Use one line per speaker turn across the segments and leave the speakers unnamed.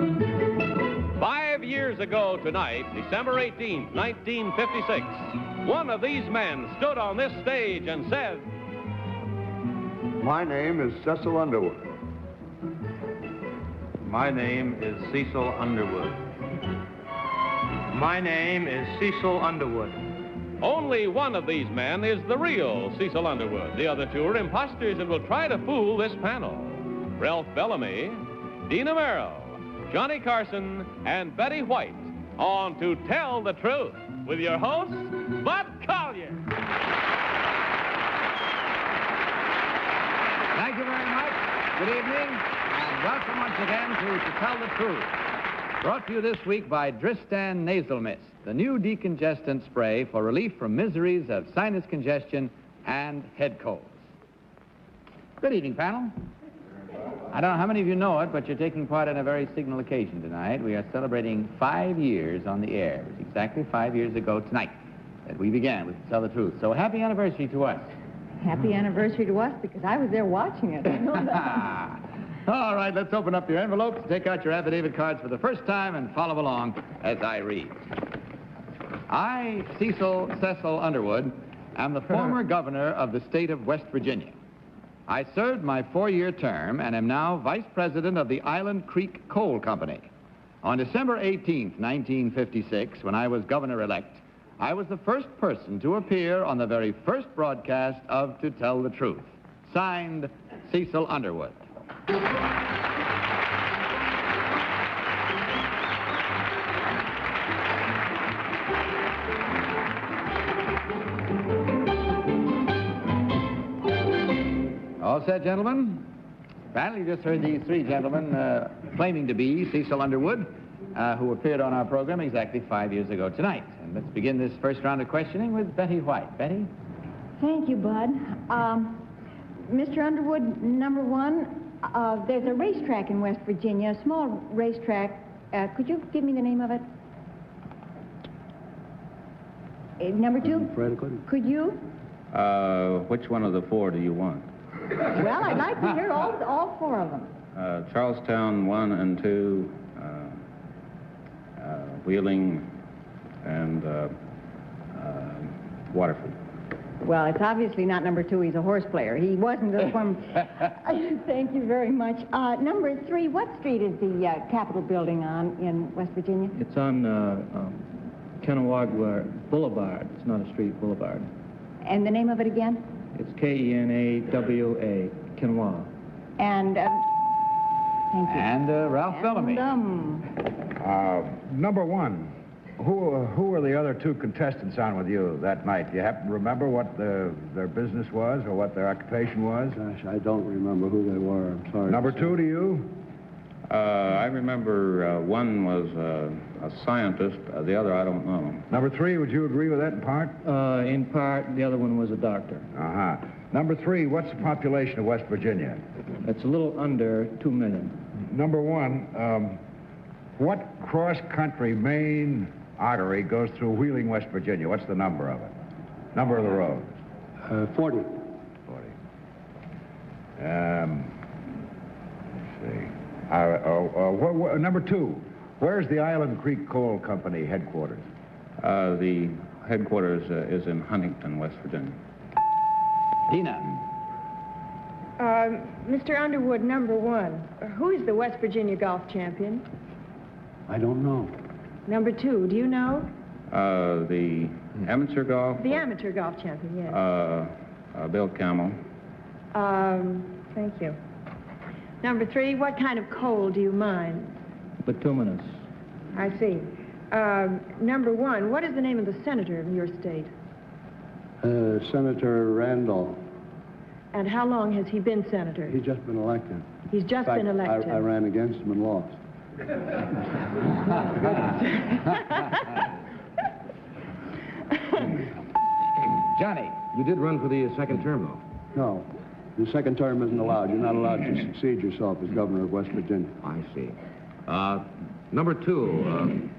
5 years ago tonight, December 18th, 1956, one of these men stood on this stage and said,
"My name is Cecil Underwood."
My name is Cecil Underwood. My name is Cecil Underwood.
Only one of these men is the real Cecil Underwood. The other two are imposters and will try to fool this panel. Ralph Bellamy, Dina Merrill, Johnny Carson, and Betty White on To Tell the Truth with your host, Bud Collier.
Thank you very much. Good evening, and welcome once again to Tell the Truth. Brought to you this week by Dristan Nasal Mist, the new decongestant spray for relief from miseries of sinus congestion and head colds. Good evening, panel. I don't know how many of you know it, but you're taking part in a very signal occasion tonight. We are celebrating 5 years on the air. It was exactly 5 years ago tonight that we began with Tell the Truth. So happy anniversary to us.
Happy anniversary to us, because I was there watching it. I know that.
All right, let's open up your envelopes, take out your affidavit cards for the first time, and follow along as I read. I, Cecil Underwood, am the former governor of the state of West Virginia. I served my 4-year term and am now vice president of the Island Creek Coal Company. On December 18th, 1956, when I was governor-elect, I was the first person to appear on the very first broadcast of To Tell the Truth. Signed, Cecil Underwood. All set, gentlemen? Well, you just heard these three gentlemen claiming to be Cecil Underwood, who appeared on our program exactly 5 years ago tonight. And let's begin this first round of questioning with Betty White. Betty?
Thank you, Bud. Mr. Underwood, number one, there's a racetrack in West Virginia, a small racetrack. Could you give me the name of it? Number two?
Fred, couldn't.
Could you?
Which one of the four do you want?
Well, I'd like to hear all four of them.
Charlestown 1 and 2, Wheeling, and Waterford.
Well, it's obviously not number two. He's a horse player. He wasn't the one. Thank you very much. Number three, what street is the Capitol building on in West Virginia?
It's on Kennewaga Boulevard. It's not a street, Boulevard.
And the name of it again?
It's Kenawa, Kennewaga.
And, thank you.
And Ralph Bellamy.
Number one, who were the other two contestants on with you that night? Do you happen to remember what their business was or what their occupation was?
Gosh, I don't remember who they were. I'm sorry.
Number two, do you?
I remember one was a scientist, the other I don't know.
Number three, would you agree with that in part?
In part, the other one was a doctor.
Uh-huh. Number three, what's the population of West Virginia?
It's a little under 2 million.
Number one, what cross-country main artery goes through Wheeling, West Virginia? What's the number of it? Number of the road?
40.
40. Let's see. Number two, where's the Island Creek Coal Company headquarters?
The headquarters is in Huntington, West Virginia.
Dina.
Mr. Underwood, number one, who is the West Virginia golf champion?
I don't know.
Number two, do you know?
The amateur golf?
The amateur golf champion, yes.
Bill Camel.
Thank you. Number three, what kind of coal do you mine?
Bituminous.
I see. Number one, what is the name of the senator of your state?
Senator Randolph.
And how long has he been senator?
He's just been elected.
He's just been elected.
I ran against him and lost.
Johnny.
You did run for the second term, though.
No. The second term isn't allowed. You're not allowed to succeed yourself as governor of West Virginia.
I see. Number two,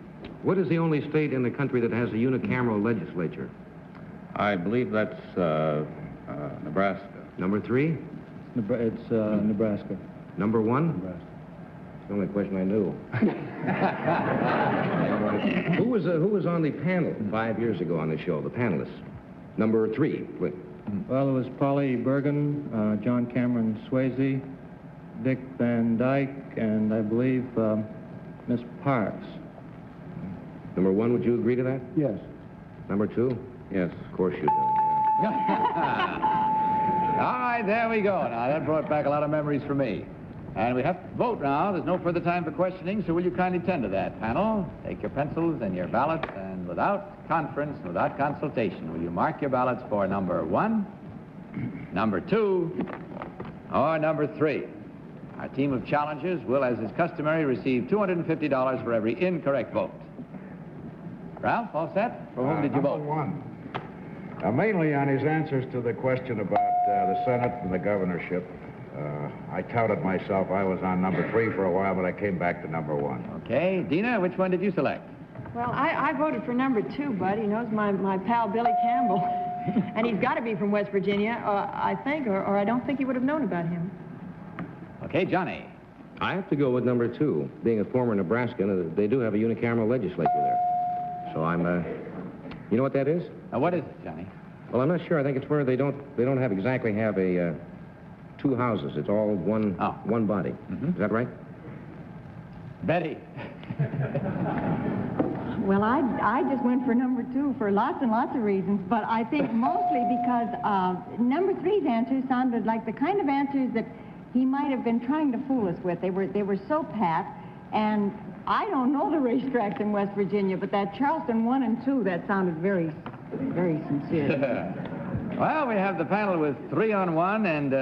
what is the only state in the country that has a unicameral legislature?
I believe that's Nebraska.
Number three?
It's Nebraska.
Number one?
Nebraska.
It's the only question I knew. Who was on the panel 5 years ago on the show, the panelists? Number 3, please.
Well, it was Polly Bergen, John Cameron Swayze, Dick Van Dyke, and I believe Miss Parks.
Number 1, would you agree to that?
Yes.
Number 2? Yes, of course you do.
All right, there we go. Now, that brought back a lot of memories for me. And we have to vote now. There's no further time for questioning, so will you kindly tend to that, panel? Take your pencils and your ballots, and without conference, without consultation, will you mark your ballots for number 1, number 2, or number 3? Our team of challengers will, as is customary, receive $250 for every incorrect vote. Ralph, all set? For whom did you vote?
Number 1. Mainly on his answers to the question about the Senate and the governorship. I counted myself. I was on number 3 for a while, but I came back to number 1.
Okay. Dina, which one did you select?
Well, I voted for number 2, Bud. He knows my pal Billy Campbell. And he's got to be from West Virginia, I think, or I don't think he would have known about him.
Okay, Johnny.
I have to go with number 2. Being a former Nebraskan, they do have a unicameral legislature there. So I'm, you know what that is?
What is it, Johnny?
Well, I'm not sure. I think it's where they don't exactly have a 2 houses. It's all one body. Mm-hmm. Is that right?
Betty.
Well, I just went for number 2 for lots and lots of reasons, but I think mostly because number 3's answers sounded like the kind of answers that he might have been trying to fool us with. They were so pat, and I don't know the racetracks in West Virginia, but that Charleston 1 and 2, that sounded very, very sincere.
Well, we have the panel with 3 on 1 and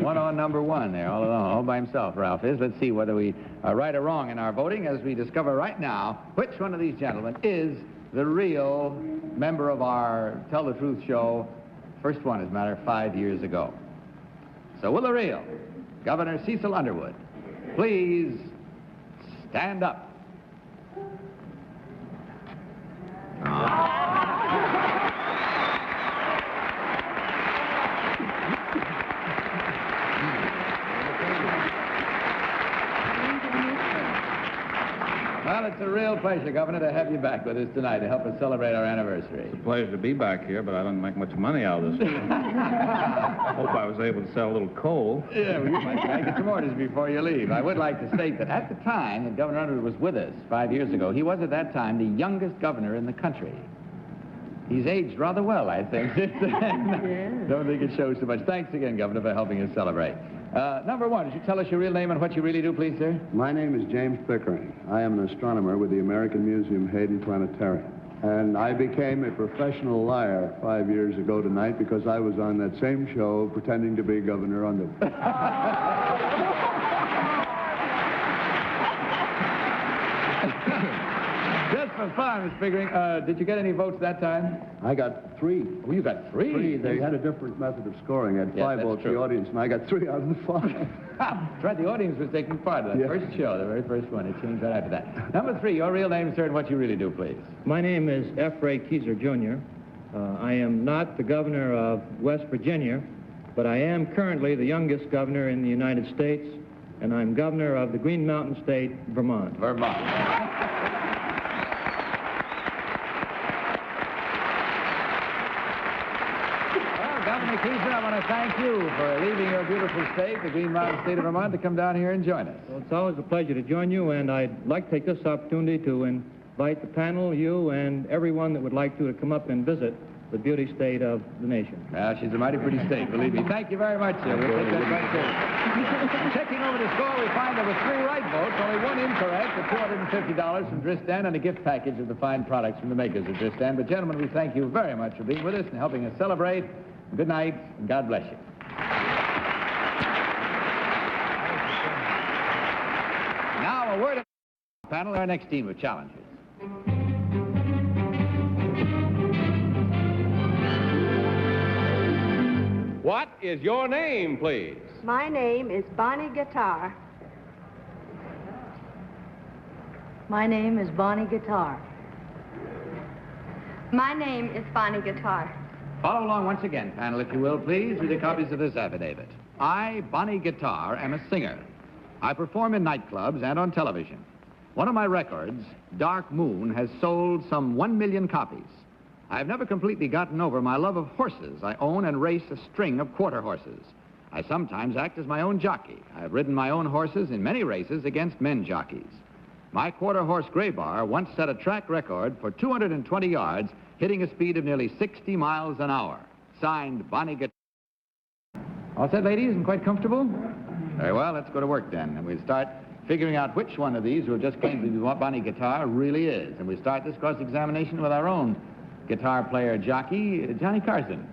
1 on number 1 there, all alone, all by himself, Ralph is. Let's see whether we are right or wrong in our voting as we discover right now which one of these gentlemen is the real member of our Tell the Truth show. First one, as a matter of 5 years ago. So will the real Governor Cecil Underwood please stand up? Well, it's a real pleasure, Governor, to have you back with us tonight to help us celebrate our anniversary.
It's a pleasure to be back here, but I didn't make much money out of this. Hope I was able to sell a little coal.
Yeah, well, you might get some orders before you leave. I would like to state that at the time that Governor Underwood was with us 5 years ago, he was at that time the youngest governor in the country. He's aged rather well, I think. Don't think it shows too much. Thanks again, Governor, for helping us celebrate. Number 1, would you tell us your real name and what you really do, please, sir?
My name is James Pickering. I am an astronomer with the American Museum Hayden Planetarium. And I became a professional liar 5 years ago tonight because I was on that same show pretending to be Governor Underwood.
Just for fun, Mr. Pickering, did you get any votes that time?
I got 3.
Oh, you got 3?
They had a different method of scoring. I had 5 votes for the audience, and I got 3 out of the 5.
That's right, the audience was taking part in that first show, the very first one. It changed right after that. Number 3, your real name, sir, and what you really do, please.
My name is F. Ray Keyser, Jr. I am not the governor of West Virginia, but I am currently the youngest governor in the United States, and I'm governor of the Green Mountain State, Vermont.
Vermont. Governor Keyser, I want to thank you for leaving your beautiful state, the Green Mountain State of Vermont, to come down here and join us.
Well, it's always a pleasure to join you, and I'd like to take this opportunity to invite the panel, you, and everyone that would like to come up and visit the beauty state of the nation.
Well, she's a mighty pretty state, believe me. Thank you very much, sir. We'll take that right there. Checking over the score, we find there were 3 right votes, only 1 incorrect, for $250 from Dristan and a gift package of the fine products from the makers of Dristan. But, gentlemen, we thank you very much for being with us and helping us celebrate. Good night, and God bless you. Now, a word of the panel, our next team of challengers.
What is your name, please?
My name is Bonnie Guitar.
My name is Bonnie Guitar.
My name is Bonnie Guitar.
Follow along once again, panel, if you will, please, with the copies of this affidavit. I, Bonnie Guitar, am a singer. I perform in nightclubs and on television. One of my records, Dark Moon, has sold some 1 million copies. I've never completely gotten over my love of horses. I own and race a string of quarter horses. I sometimes act as my own jockey. I've ridden my own horses in many races against men jockeys. My quarter horse Graybar once set a track record for 220 yards, hitting a speed of nearly 60 miles an hour. Signed, Bonnie Guitar. All set, ladies, and quite comfortable? Very well, let's go to work then. And we'll start figuring out which one of these who have just claimed to be Bonnie Guitar really is. And we start this cross-examination with our own guitar player jockey, Johnny Carson.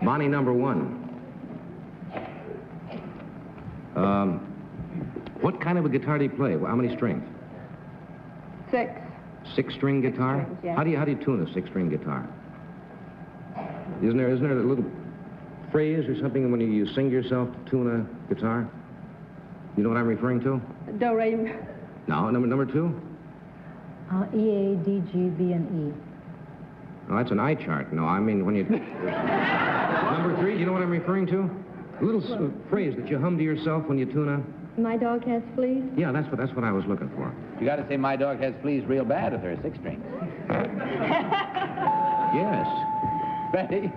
Bonnie number 1. What kind of a guitar do you play? How many strings?
6.
6-string guitar?
strings, yeah.
How do you tune a 6-string guitar? Isn't there a little phrase or something when you sing yourself to tune a guitar? You know what I'm referring to?
Do, re, mi.
No, number 2?
E, A, D, G, B, and E.
No, that's an eye chart. No, I mean when you... Number 3, do you know what I'm referring to? A little phrase that you hum to yourself when you tune a...
My dog has fleas.
Yeah, that's what I was looking for.
You got to say my dog has fleas real bad if they're a 6-string.
Yes.
Betty?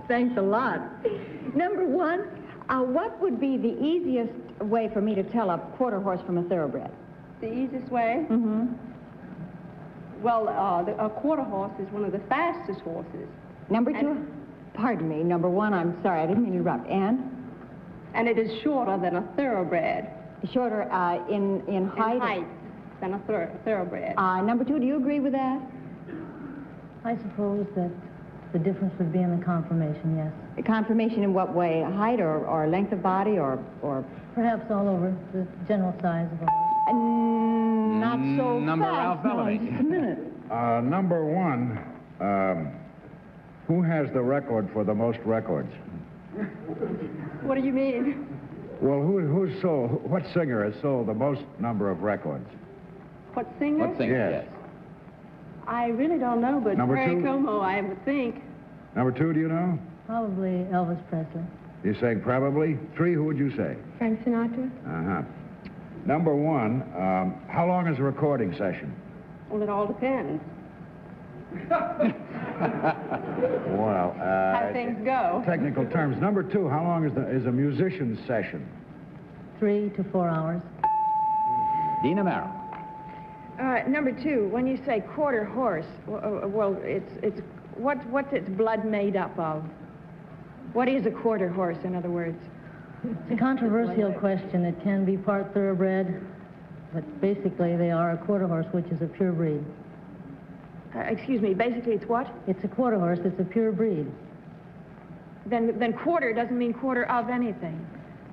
Thanks a lot. Number 1, what would be the easiest way for me to tell a quarter horse from a thoroughbred?
The easiest way?
Mm-hmm.
Well, a quarter horse is one of the fastest horses.
Number 2, pardon me. Number 1, I'm sorry, I didn't mean to interrupt.
And it is shorter than a thoroughbred.
Shorter in height?
In height than a thoroughbred.
Number 2, do you agree with that?
I suppose that the difference would be in the conformation, yes.
Conformation in what way? Height or length of body or...
Perhaps all over the general size of a horse.
Not so
Number
fast.
Ralph Bellamy.
No, just a minute.
Number 1, who has the record for the most records?
What do you mean?
Well, what singer has sold the most number of records?
What singer?
What singer?
Yes.
I really don't know, but
Number
Perry
2?
Como, I would think.
Number 2, do you know?
Probably Elvis Presley.
You're saying probably. 3, who would you say?
Frank Sinatra?
Uh-huh. Number 1, how long is a recording session?
Well, it all depends.
Well,
How things go.
technical terms. Number 2, how long is a musician's session?
3 to 4 hours.
Dina Merrill.
Number 2, when you say quarter horse, well, it's what's its blood made up of? What is a quarter horse, in other words?
It's a controversial question. It can be part thoroughbred, but basically they are a quarter horse, which is a pure breed.
Excuse me, basically it's what?
It's a quarter horse. It's a pure breed.
Then quarter doesn't mean quarter of anything.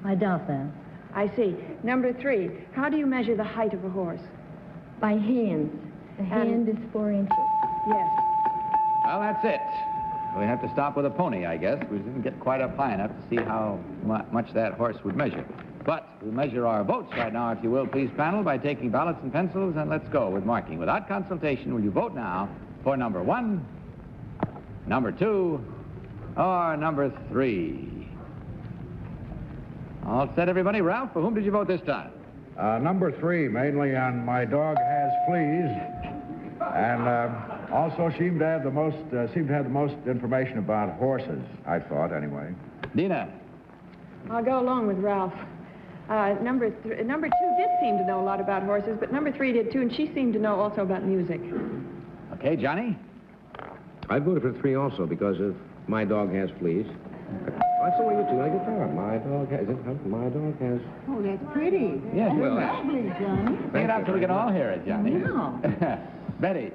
I doubt that.
I see. Number 3, how do you measure the height of a horse?
By hands. The hand is 4 inches.
Yes.
Well, that's it. We have to stop with a pony, I guess. We didn't get quite up high enough to see how much that horse would measure. But we'll measure our votes right now, if you will, please, panel, by taking ballots and pencils, and let's go with marking. Without consultation, will you vote now for number 1, number 2, or number 3? All set, everybody? Ralph, for whom did you vote this time?
Number 3, mainly on My Dog Has Fleas, and also seemed to have the most information about horses, I thought, anyway.
Dina.
I'll go along with Ralph. Number 2 did seem to know a lot about horses, but number 3 did too, and she seemed to know also about music.
Okay, Johnny?
I voted for 3 also because of My Dog Has Fleas. That's the way you tune a guitar. My dog has...
Oh, that's pretty.
Yes,
That's
well.
lovely, Johnny.
Sing it out so we can all hear it, Johnny.
No.
Betty.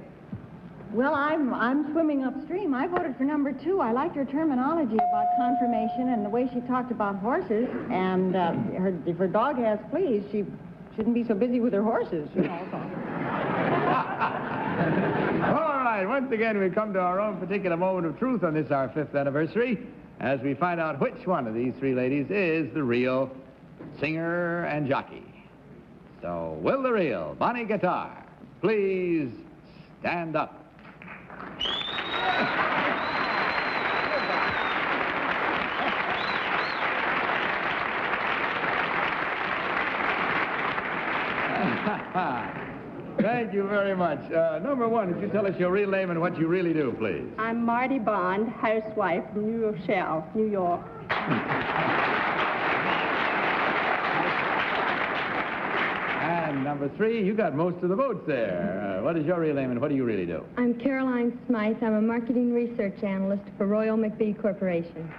Well, I'm swimming upstream. I voted for number 2. I liked her terminology about conformation and the way she talked about horses. And if her dog has fleas, she shouldn't be so busy with her horses, you know.
All right, once again, we come to our own particular moment of truth on this, our 5th anniversary, as we find out which one of these 3 ladies is the real singer and jockey. So, will the real Bonnie Guitar please stand up? Thank you very much. Number one, would you tell us your real name and what you really do, please?
I'm Marty Bond, housewife from New Rochelle, New York.
And number three, you got most of the votes there. What is your real name and what do you really do?
I'm Caroline Smythe. I'm a marketing research analyst for Royal McBee Corporation.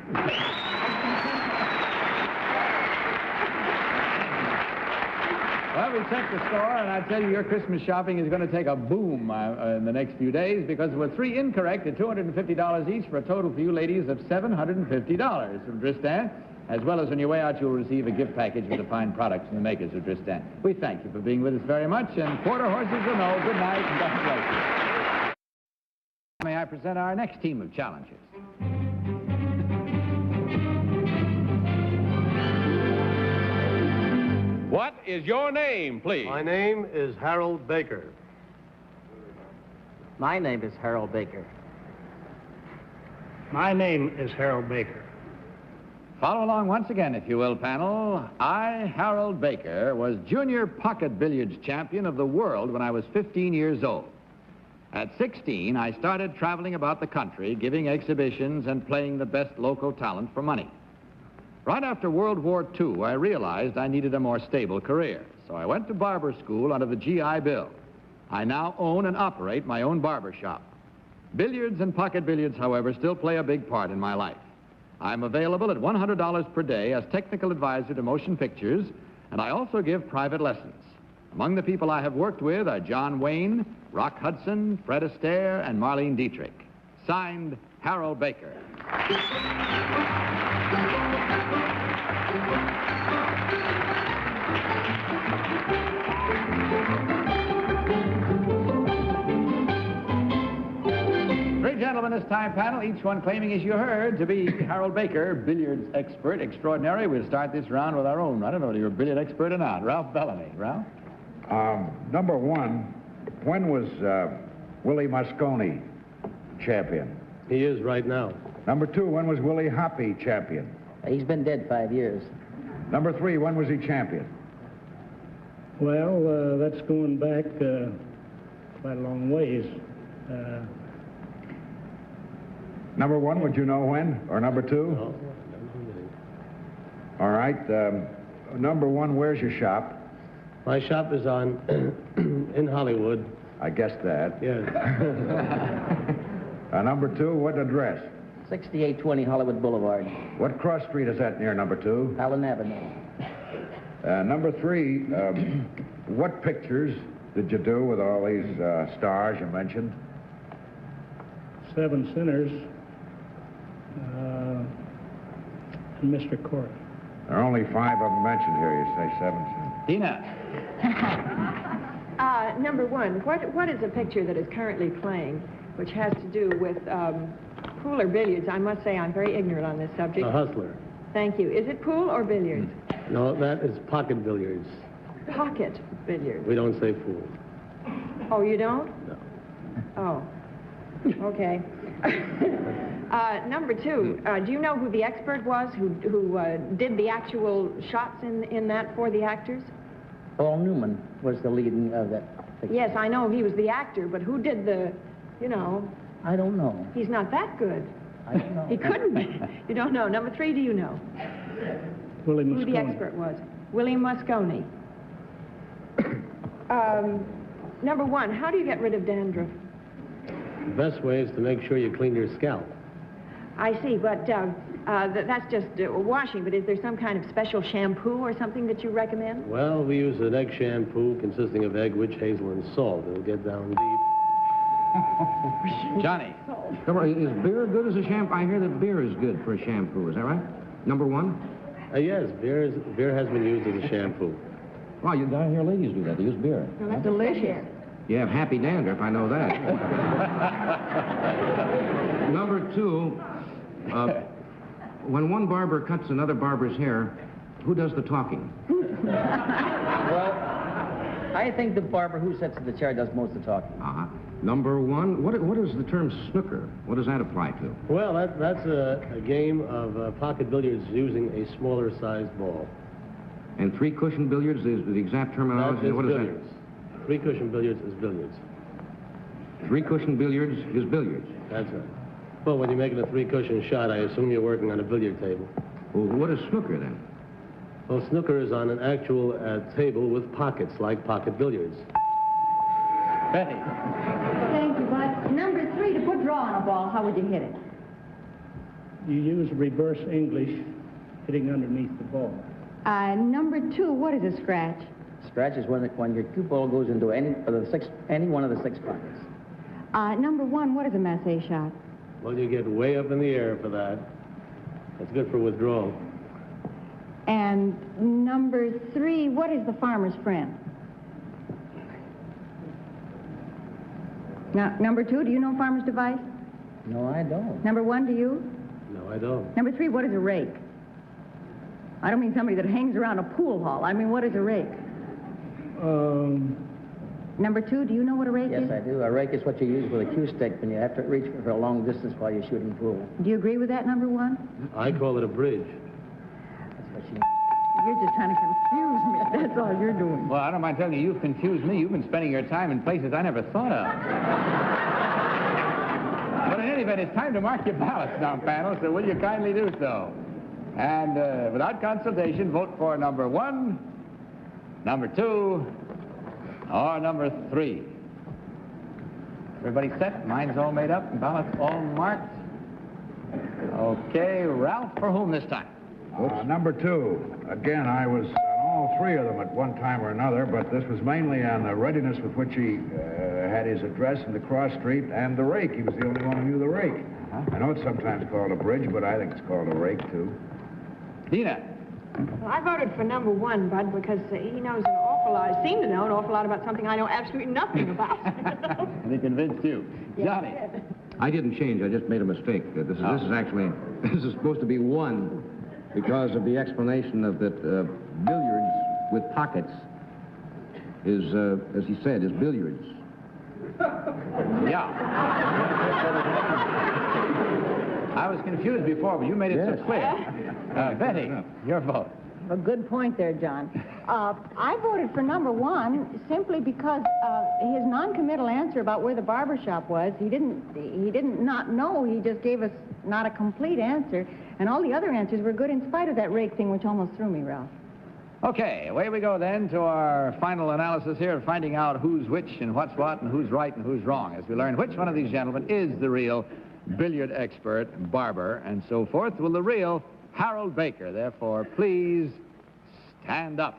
Well, we checked the score, and I tell you, your Christmas shopping is going to take a boom in the next few days because with three incorrect at $250 each for a total for you ladies of $750 from Dristan. As well as on your way out, you'll receive a gift package with the fine products from the makers of Dristan. We thank you for being with us very much, and quarter horses will know. Good night, and God bless you. May I present our next team of challengers?
What is your name, please?
My name is Harold Baker.
My name is Harold Baker.
My name is Harold Baker.
Follow along once again, if you will, panel. I, Harold Baker, was junior pocket billiards champion of the world when I was 15 years old. At 16, I started traveling about the country, giving exhibitions and playing the best local talent for money. Right after World War II, I realized I needed a more stable career, so I went to barber school under the GI Bill. I now own and operate my own barber shop. Billiards and pocket billiards, however, still play a big part in my life. I'm available at $100 per day as technical advisor to motion pictures, and I also give private lessons. Among the people I have worked with are John Wayne, Rock Hudson, Fred Astaire, and Marlene Dietrich. Signed, Harold Baker. Three gentlemen this time, panel, each one claiming, as you heard, to be Harold Baker, billiards expert extraordinary. We'll start this round with our own. I don't know whether you're a billiard expert or not. Ralph Bellamy. Ralph?
Number one, when was Willie Moscone champion?
He is right now.
Number two, when was Willie Hoppy champion?
He's been dead 5 years.
Number three, when was he champion?
Well, that's going back quite a long ways.
Number one, would you know when? Or number two?
No.
All right. Number one, where's your shop?
My shop is on in Hollywood.
I guessed that.
Yes.
Number two, what address?
6820 Hollywood Boulevard.
What cross street is that near, number two?
Allen Avenue.
Number three, what pictures did you do with all these stars you mentioned?
Seven Sinners and Mr. Court.
There are only 5 of them mentioned here. You say 7 sinners.
Dina.
Number one, what is a picture that is currently playing, which has to do with pool or billiards? I must say I'm very ignorant on this subject.
A Hustler.
Thank you. Is it pool or billiards?
No, that is pocket billiards.
Pocket billiards.
We don't say pool.
Oh, you don't?
No.
Oh. Okay. Number two, do you know who the expert was who did the actual shots in that for the actors?
Paul Newman was the leading of that picture.
Yes, I know he was the actor, but who did the, you know?
I don't know.
He's not that good.
I don't know.
He couldn't be. You don't know. Number three, do you know?
Willie
Who the
Moscone.
expert was? Willie Moscone. Number one, how do you get rid of dandruff?
The best way is to make sure you clean your scalp.
I see, but that's just washing, but is there some kind of special shampoo or something that you recommend?
Well, we use an egg shampoo consisting of egg, witch hazel, and salt. It'll get down deep.
Johnny.
Come on, is beer good as a shampoo? I hear that beer is good for a shampoo. Is that right? Number one?
Yes, beer has been used as a shampoo.
Well, you down here ladies do that. They use beer.
No, that's delicious.
You have happy dandruff, I know that. Number two, when one barber cuts another barber's hair, who does the talking?
Well, I think the barber who sits in the chair does most of the talking.
Uh-huh. Number one, what is the term snooker? What does that apply to?
Well, that's a game of pocket billiards using a smaller sized ball.
And three-cushion billiards is the exact terminology?
That is
What is
billiards.
that?
Three-cushion billiards is billiards.
Three-cushion billiards is billiards.
That's right. Well, when you're making a three-cushion shot, I assume you're working on a billiard table.
Well, what is snooker, then?
Well, snooker is on an actual table with pockets, like pocket billiards.
Betty.
Thank you, Bud. Number 3, to put draw on a ball, how would you hit it?
You use reverse English, hitting underneath the ball.
Number 2, what is a scratch?
Scratch is when your cue ball goes into any one of the 6 pockets.
Number 1, what is a massé shot?
Well, you get way up in the air for that. That's good for withdrawal.
And number 3, what is the farmer's friend? Now, number 2, do you know farmer's device?
No, I don't.
Number 1, do you?
No, I don't.
Number 3, what is a rake? I don't mean somebody that hangs around a pool hall. I mean, what is a rake? Number 2, do you know what a rake is?
Yes, I do. A rake is what you use with a cue stick when you have to reach for a long distance while you're shooting pool.
Do you agree with that, number 1?
I call it a bridge.
That's what you...
You're just trying to confuse me. That's all you're doing.
Well, I don't mind telling you, you've confused me. You've been spending your time in places I never thought of. But in any event, it's time to mark your ballots now, panel, so will you kindly do so? And without consultation, vote for number 1, number 2, or number 3. Everybody set? Mine's all made up and ballots all marked. Okay, Ralph, for whom this time?
Number 2. Again, I was on all 3 of them at one time or another, but this was mainly on the readiness with which he had his address in the cross street and the rake. He was the only one who knew the rake. I know it's sometimes called a bridge, but I think it's called a rake, too.
Dina.
Well, I voted for number 1, Bud, because he knows an awful lot, seemed to know an awful lot about something I know absolutely nothing about.
And he convinced you.
Yes,
Johnny.
I didn't change. I just made a mistake. This is actually, this is supposed to be 1 because of the explanation of that billiards with pockets is, as he said, is billiards.
Yeah. I was confused before, but you made it so clear. Betty, your vote.
A good point there, John. I voted for number 1 simply because his non-committal answer about where the barber shop was, he didn't not know. He just gave us not a complete answer, and all the other answers were good in spite of that rake thing, which almost threw me, Ralph.
Okay, away we go then to our final analysis here of finding out who's which and what's what and who's right and who's wrong, as we learn which one of these gentlemen is the real billiard expert, barber, and so forth. Will the real Harold Baker, therefore, please stand up.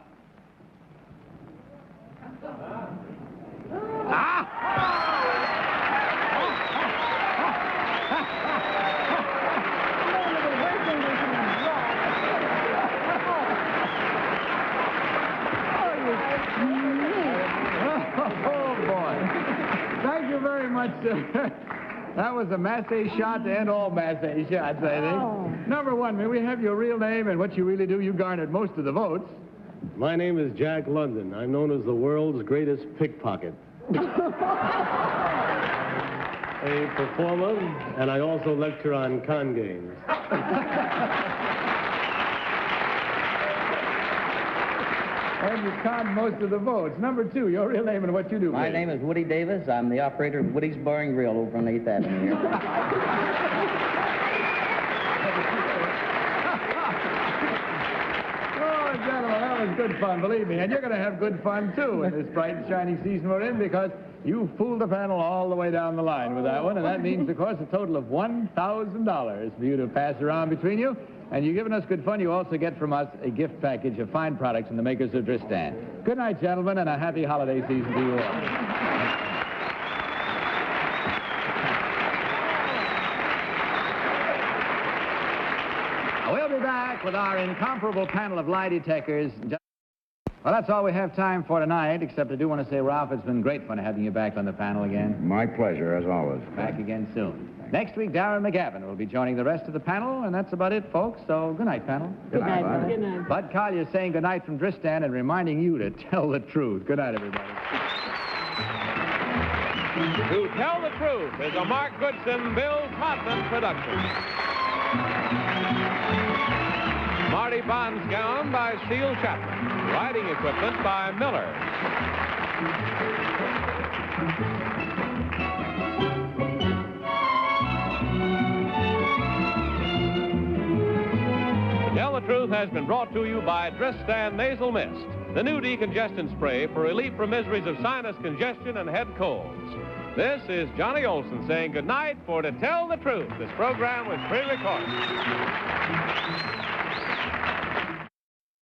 Oh, boy. Thank you very much, sir. That was a massé shot to end all massé shots, I think. Oh. Number 1, may we have your real name and what you really do? You garnered most of the votes.
My name is Jack London. I'm known as the world's greatest pickpocket. A performer, and I also lecture on con games.
And you conned most of the votes. Number 2, your real name and what you do.
My name is Woody Davis. I'm the operator of Woody's Bar and Grill over on 8th Avenue here.
Oh, gentlemen, that was good fun, believe me. And you're going to have good fun, too, in this bright and shining season we're in, because you fooled the panel all the way down the line with that one, and that means, of course, a total of $1,000 for you to pass around between you. And you've given us good fun. You also get from us a gift package of fine products from the makers of Dristan. Good night, gentlemen, and a happy holiday season to you all. We'll be back with our incomparable panel of lie detectors. Well, that's all we have time for tonight, except I do want to say, Ralph, it's been great fun having you back on the panel again.
My pleasure, as always.
Back again soon. Next week, Darren McGavin will be joining the rest of the panel, and that's about it, folks. So, good night, panel.
Good night, Bud.
Good night.
Bud Collier's saying good night from Dristan and reminding you to tell the truth. Good night, everybody.
To Tell the Truth is a Mark Goodson, Bill Todman production. Marty Bonsgown by Steele Chapman. Riding equipment by Miller. Tell the Truth has been brought to you by Dristan Nasal Mist, the new decongestant spray for relief from miseries of sinus congestion and head colds. This is Johnny Olson saying goodnight for To Tell the Truth. This program was pre-recorded.